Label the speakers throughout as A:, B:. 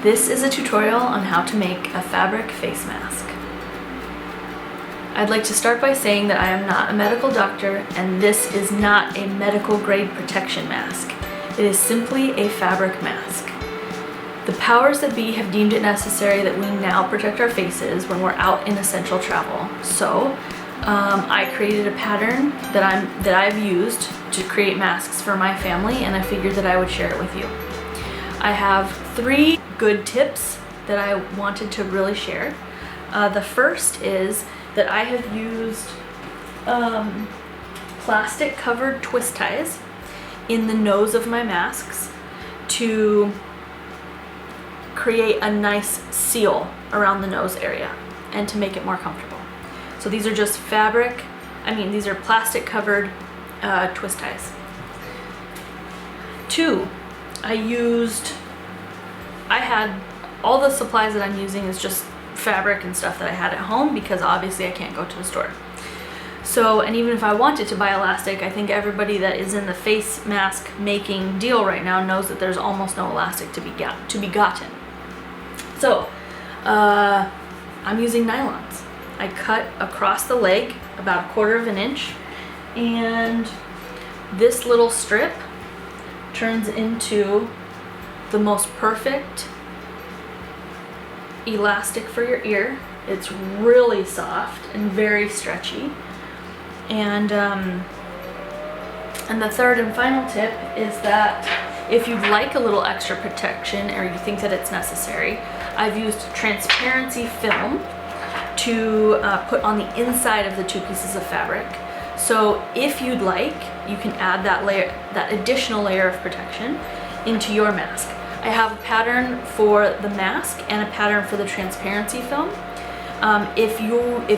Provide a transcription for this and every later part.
A: This is a tutorial on how to make a fabric face mask. I'd like to start by saying that I am not a medical doctor and this is not a medical grade protection mask. It is simply a fabric mask. The powers that be have deemed it necessary that we now protect our faces when we're out in essential travel. So I created a pattern that I've used to create masks for my family, and I figured that I would share it with you. I have 3 good tips that I wanted to really share. The first is that I have used plastic covered twist ties in the nose of my masks to create a nice seal around the nose area and to make it more comfortable. So these are just these are plastic covered twist ties. 2, I had all the supplies that I'm using is just fabric and stuff that I had at home because obviously I can't go to the store. So, and even if I wanted to buy elastic, I think everybody that is in the face mask making deal right now knows that there's almost no elastic to be gotten. So, I'm using nylons. I cut across the leg about 1/4 inch, and this little strip turns into the most perfect elastic for your ear. It's really soft and very stretchy. And the third and final tip is that if you'd like a little extra protection or you think that it's necessary, I've used transparency film to put on the inside of the 2 pieces of fabric. So if you'd like, you can add that additional layer of protection into your mask. I have a pattern for the mask and a pattern for the transparency film. If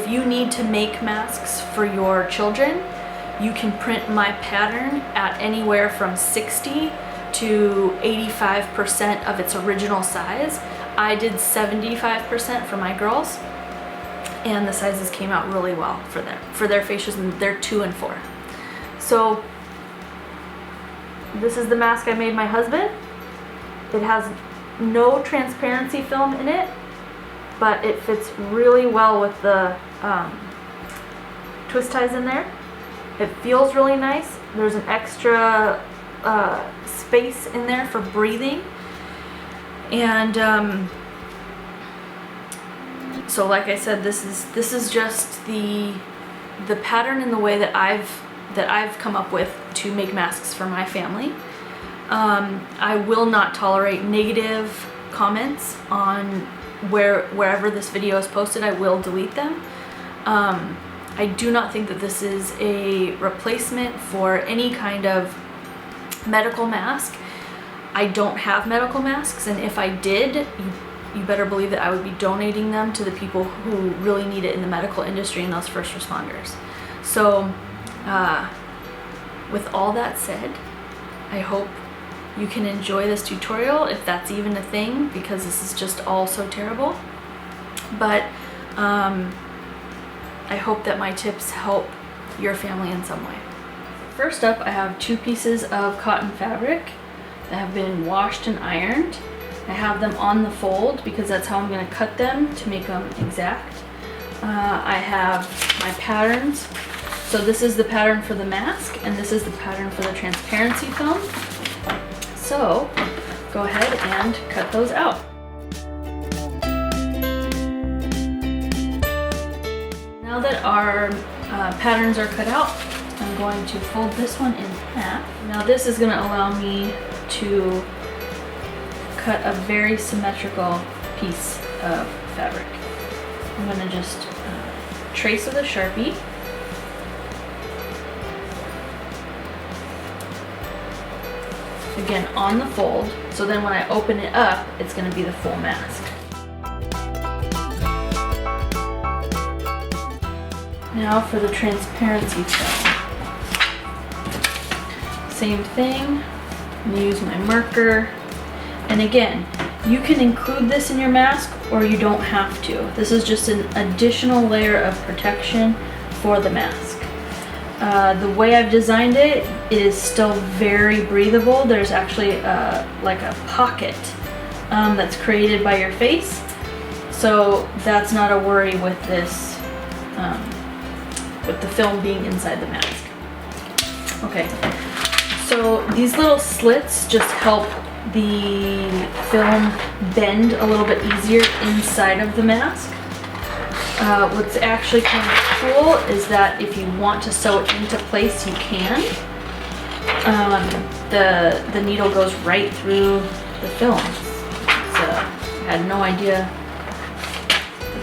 A: you need to make masks for your children, you can print my pattern at anywhere from 60 to 85% of its original size. I did 75% for my girls, and the sizes came out really well for their faces, and they're 2 and 4. So this is the mask I made my husband. It has no transparency film in it, but it fits really well with the twist ties in there. It feels really nice. There's an extra space in there for breathing. And so like I said, this is just the pattern and the way that I've come up with to make masks for my family. I will not tolerate negative comments on wherever this video is posted. I will delete them. I do not think that this is a replacement for any kind of medical mask. I don't have medical masks, and if I did, you better believe that I would be donating them to the people who really need it in the medical industry and those first responders. So with all that said, I hope you can enjoy this tutorial, if that's even a thing, because this is just all so terrible. But I hope that my tips help your family in some way. First up, I have 2 pieces of cotton fabric that have been washed and ironed. I have them on the fold because that's how I'm going to cut them to make them exact. I have my patterns. So this is the pattern for the mask, and this is the pattern for the transparency film. So go ahead and cut those out. Now that our patterns are cut out, I'm going to fold this one in half. Now this is going to allow me to cut a very symmetrical piece of fabric. I'm going to just trace with a Sharpie. Again, on the fold, so then when I open it up, it's going to be the full mask. Now for the transparency film. Same thing, I'm going to use my marker, and again, you can include this in your mask or you don't have to. This is just an additional layer of protection for the mask. The way I've designed it is still very breathable. There's actually like a pocket that's created by your face. So that's not a worry with this, with the film being inside the mask. Okay, so these little slits just help the film bend a little bit easier inside of the mask. What's actually kind of cool is that if you want to sew it into place, you can. The needle goes right through the film. So I had no idea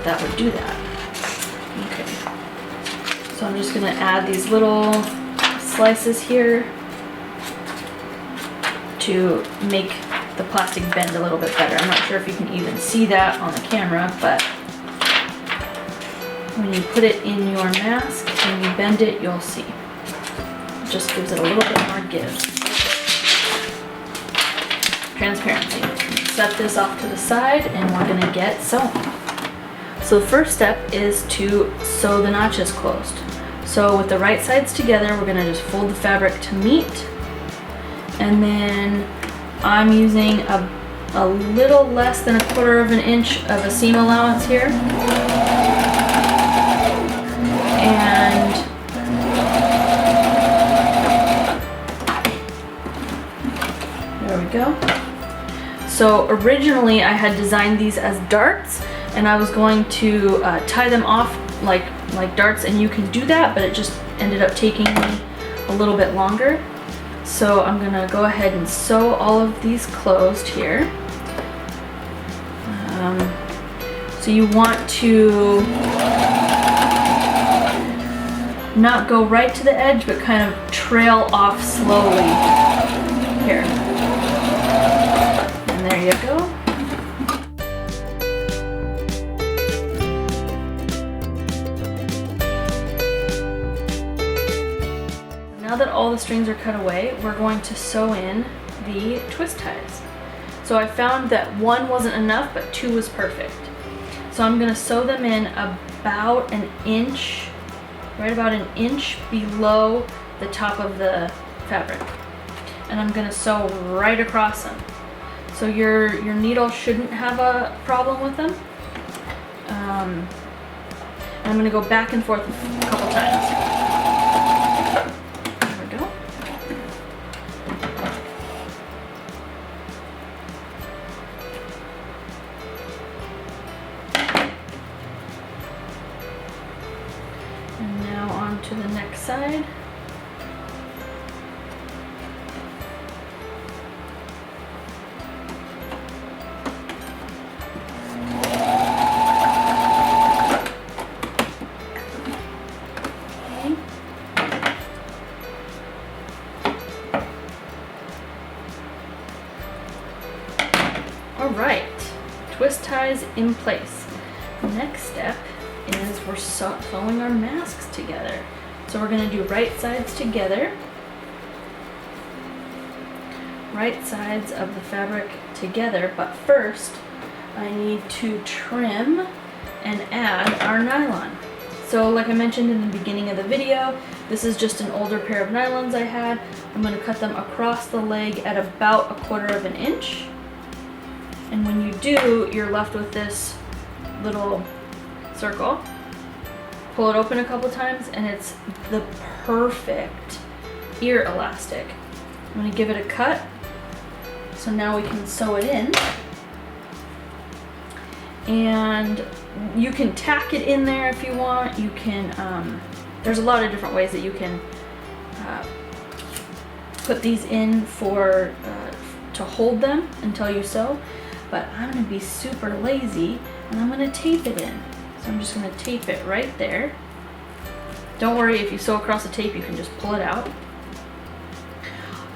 A: that would do that. Okay, so I'm just gonna add these little slices here to make the plastic bend a little bit better. I'm not sure if you can even see that on the camera, but when you put it in your mask and you bend it, you'll see. It just gives it a little bit more give. Transparency. Set this off to the side and we're gonna get sewing. So the first step is to sew the notches closed. So with the right sides together, we're gonna just fold the fabric to meet. And then I'm using a little less than 1/4 of an inch of a seam allowance here. And there we go. So originally I had designed these as darts, and I was going to tie them off like darts, and you can do that, but it just ended up taking me a little bit longer. So I'm gonna go ahead and sew all of these closed here. So you want to not go right to the edge, but kind of trail off slowly here. And there you go. Now that all the strings are cut away, we're going to sew in the twist ties. So I found that 1 wasn't enough, but 2 was perfect. So I'm gonna sew them in about an inch, right about an inch below the top of the fabric. And I'm gonna sew right across them. So your needle shouldn't have a problem with them. I'm gonna go back and forth a couple times. And now on to the next side. Okay. All right, twist ties in place. Next step is we're sewing our masks together. So we're going to do right sides together, right sides of the fabric together, but first I need to trim and add our nylon. So like I mentioned in the beginning of the video, this is just an older pair of nylons I had. I'm going to cut them across the leg at about 1/4 of an inch. And when you do, you're left with this little circle. Pull it open a couple times and it's the perfect ear elastic. I'm going to give it a cut. So now we can sew it in. And you can tack it in there if you want. You can, there's a lot of different ways that you can put these in for, to hold them until you sew. But I'm going to be super lazy and I'm going to tape it in. So I'm just going to tape it right there. Don't worry, if you sew across the tape, you can just pull it out.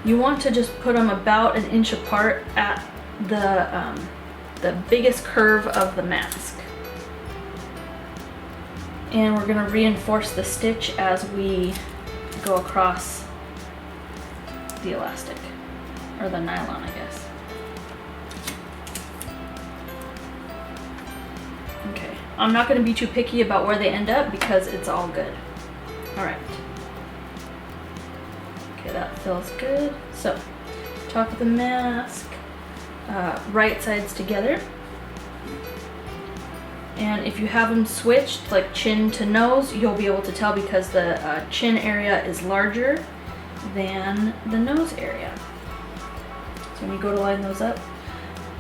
A: You want to just put them about 1 inch apart at the biggest curve of the mask. And we're going to reinforce the stitch as we go across the elastic, or the nylon, I guess. Okay, I'm not going to be too picky about where they end up because it's all good. Alright. Okay, that feels good. So, top of the mask, right sides together. And if you have them switched, like chin to nose, you'll be able to tell because the chin area is larger than the nose area. So when you go to line those up,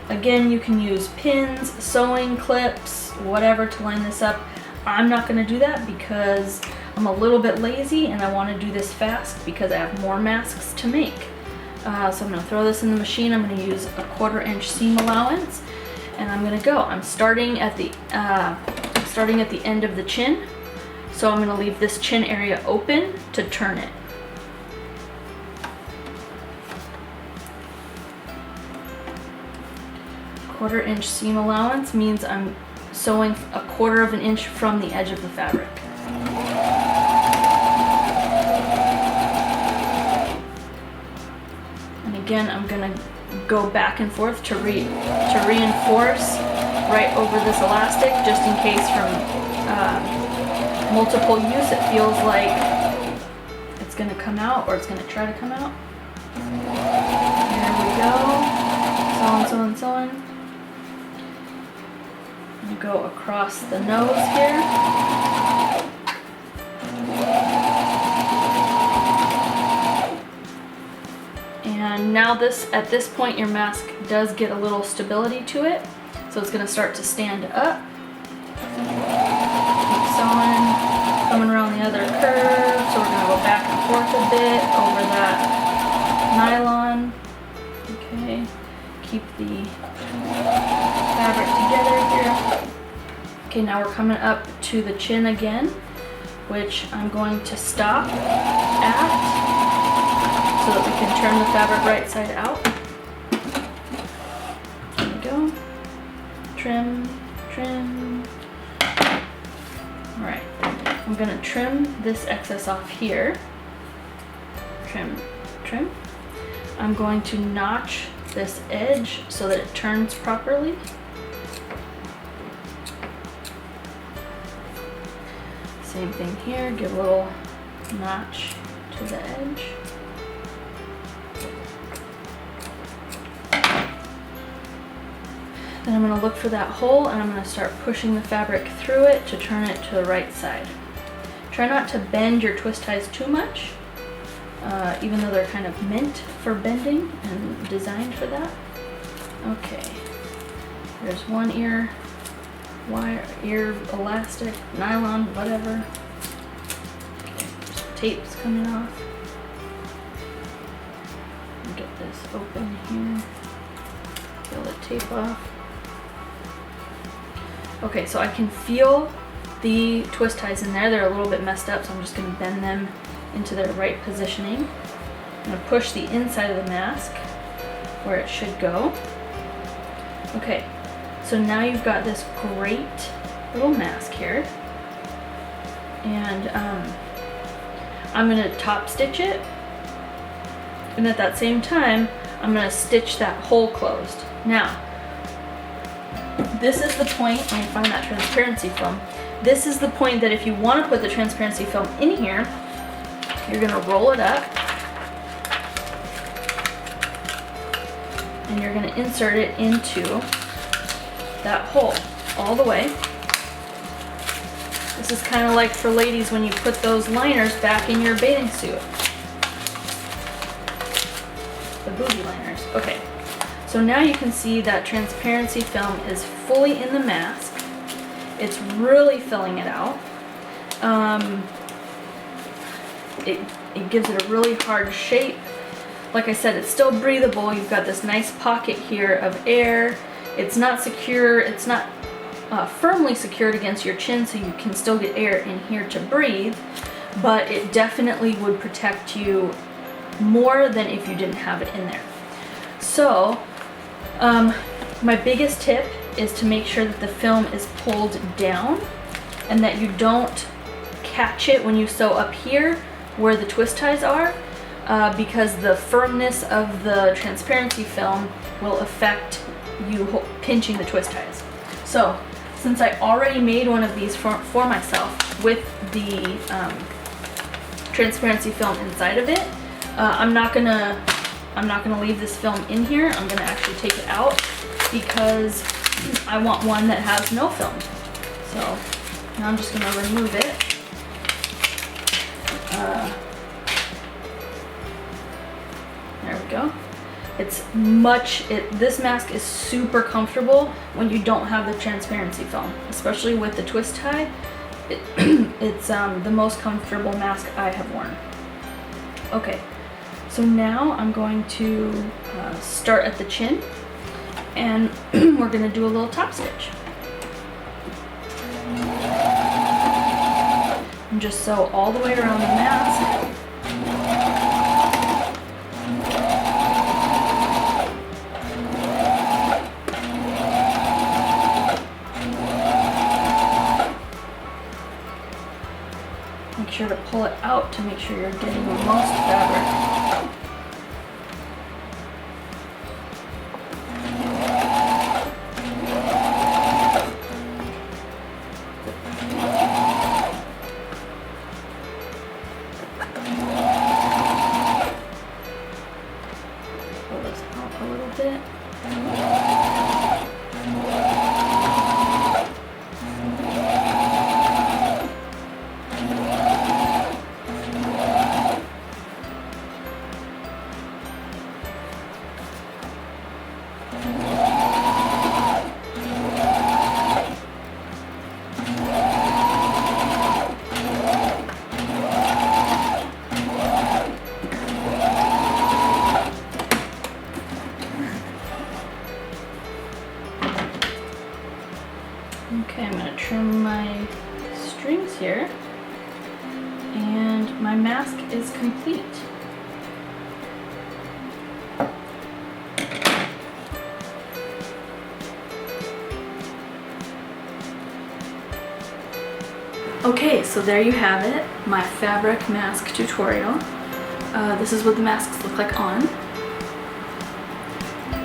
A: again, you can use pins, sewing clips, whatever to line this up. I'm not going to do that because I'm a little bit lazy and I want to do this fast because I have more masks to make. So I'm going to throw this in the machine. I'm going to use a 1/4 inch seam allowance, and I'm going to go. I'm starting at the end of the chin, so I'm going to leave this chin area open to turn it. Quarter inch seam allowance means I'm sewing 1/4 inch from the edge of the fabric. And again, I'm gonna go back and forth to reinforce right over this elastic, just in case from multiple use it feels like it's gonna come out, or it's gonna try to come out. There we go. So on, so on, so on. Go across the nose here. And now at this point your mask does get a little stability to it, so it's going to start to stand up. Keep sewing, coming around the other curve, so we're going to go back and forth a bit over that nylon. Okay, keep the fabric together here. Okay, now we're coming up to the chin again, which I'm going to stop at so that we can turn the fabric right side out. There we go. Trim, trim. All right, I'm gonna trim this excess off here. Trim, trim. I'm going to notch this edge so that it turns properly. Same thing here, give a little notch to the edge. Then I'm going to look for that hole and I'm going to start pushing the fabric through it to turn it to the right side. Try not to bend your twist ties too much, even though they're kind of meant for bending and designed for that. Okay, there's one ear elastic, nylon, whatever. Okay, tape's coming off. Get this open here. Peel the tape off. Okay, so I can feel the twist ties in there. They're a little bit messed up, so I'm just going to bend them into their right positioning. I'm going to push the inside of the mask where it should go. Okay, so now you've got this great little mask here. And I'm going to top stitch it. And at that same time, I'm going to stitch that hole closed. Now, this is the point, when you find that transparency film, this is the point that if you want to put the transparency film in here, you're going to roll it up and you're going to insert it into that hole all the way. This is kind of like for ladies when you put those liners back in your bathing suit. The booby liners. Okay. So now you can see that transparency film is fully in the mask. It's really filling it out. It gives it a really hard shape. Like I said, it's still breathable. You've got this nice pocket here of air. It's not secure. It's not firmly secured against your chin, so you can still get air in here to breathe, but it definitely would protect you more than if you didn't have it in there. So my biggest tip is to make sure that the film is pulled down and that you don't catch it when you sew up here where the twist ties are, because the firmness of the transparency film will affect you pinching the twist ties. So since I already made one of these for myself with the transparency film inside of it, I'm not gonna I'm not gonna leave this film in here. I'm gonna actually take it out because I want one that has no film. So now I'm just gonna remove it. There we go. This mask is super comfortable when you don't have the transparency film, especially with the twist tie. It's the most comfortable mask I have worn. Okay, so now I'm going to start at the chin, and we're gonna do a little top stitch. And just sew all the way around the mask. Make sure to pull it out to make sure you're getting the most fabric. Pull this out a little bit. Okay, I'm going to trim my strings here, and my mask is complete. Okay, so there you have it, my fabric mask tutorial. This is what the masks look like on.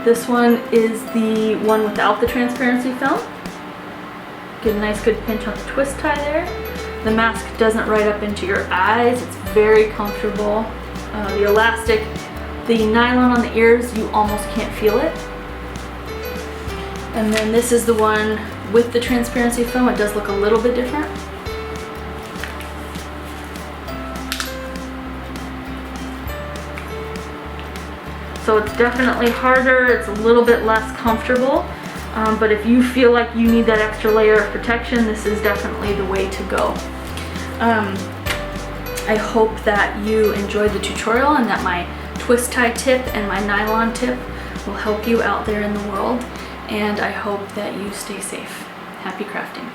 A: This one is the one without the transparency film. Get a nice good pinch on the twist tie there. The mask doesn't ride up into your eyes. It's very comfortable. The elastic, the nylon on the ears, you almost can't feel it. And then this is the one with the transparency film. It does look a little bit different. So it's definitely harder. It's a little bit less comfortable. But if you feel like you need that extra layer of protection, this is definitely the way to go. I hope that you enjoyed the tutorial and that my twist tie tip and my nylon tip will help you out there in the world. And I hope that you stay safe. Happy crafting.